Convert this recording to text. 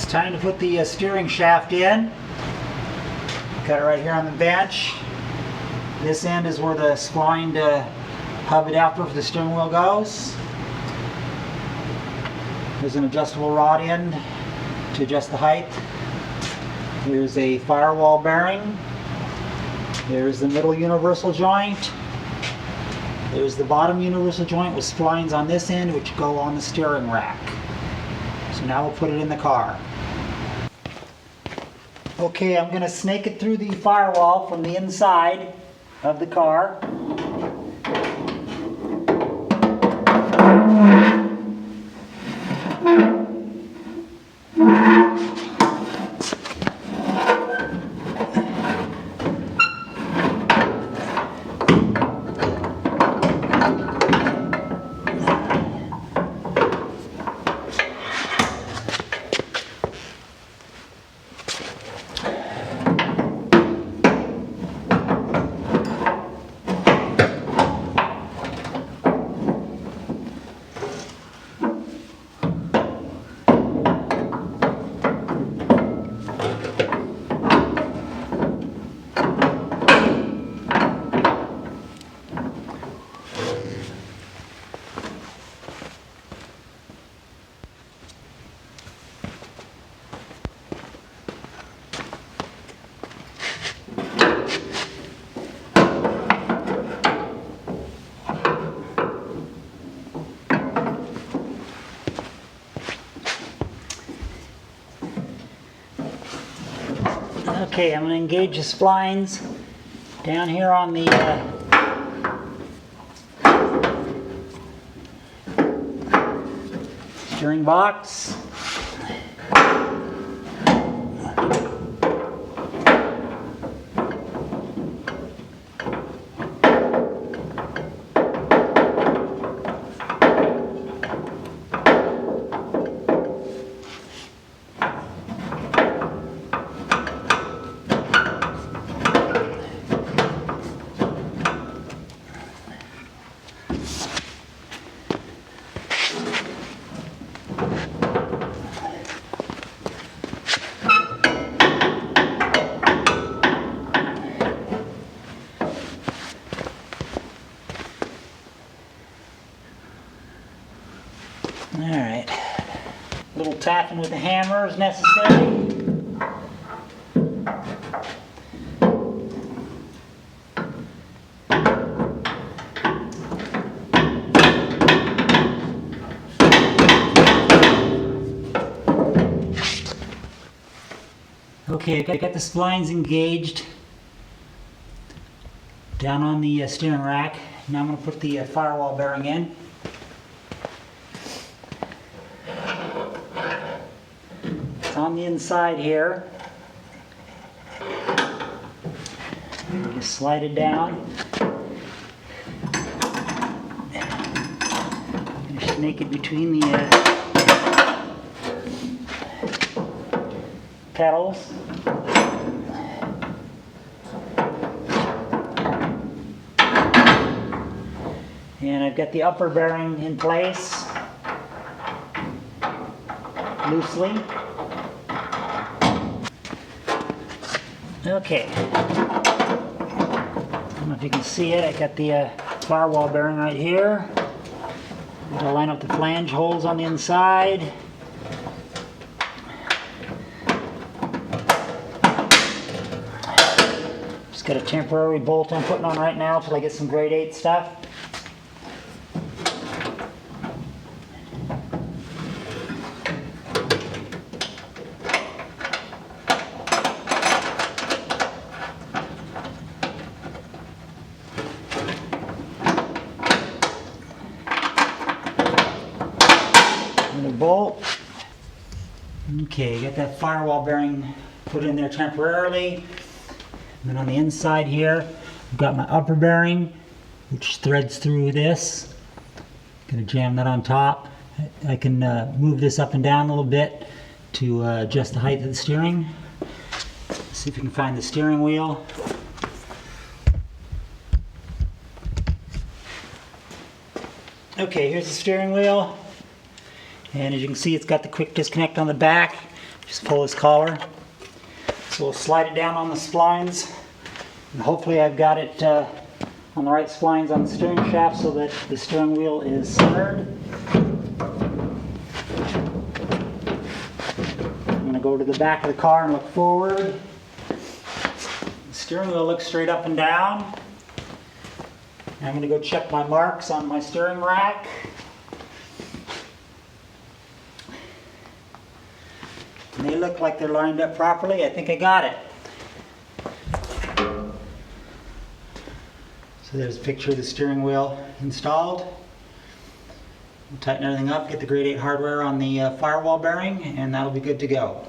It's time to put the steering shaft in. Got it right here on the bench. This end is where the splined hub adapter for the steering wheel goes. There's an adjustable rod end to adjust the height. There's a firewall bearing. There's the middle universal joint. There's the bottom universal joint with splines on this end which go on the steering rack. So now we'll put it in the car. Okay, I'm going to snake it through the firewall from the inside of the car. Okay, I'm going to engage the splines down here on the steering box. Alright, a little tapping with the hammer is necessary. Okay, I got the splines engaged down on the steering rack. Now I'm going to put the firewall bearing in. It's on the inside here. Just slide it down. Just snake it between the pedals. And I've got the upper bearing in place loosely. Okay. I don't know if you can see it. I got the firewall bearing right here. I'm going to line up the flange holes on the inside. Just got a temporary bolt I'm putting on right now until I get some grade 8 stuff. Bolt. Okay, got that firewall bearing put in there temporarily. And then on the inside here, I've got my upper bearing, which threads through this. Gonna jam that on top. I can move this up and down a little bit to adjust the height of the steering. Let's see if we can find the steering wheel. Okay, here's the steering wheel. And as you can see, it's got the quick disconnect on the back. Just pull this collar. So we'll slide it down on the splines. And hopefully I've got it on the right splines on the steering shaft so that the steering wheel is centered. I'm going to go to the back of the car and look forward. The steering wheel looks straight up and down. I'm going to go check my marks on my steering rack. And they look like they're lined up properly. I think I got it. So there's a picture of the steering wheel installed. We'll tighten everything up, get the grade 8 hardware on the firewall bearing, and that'll be good to go.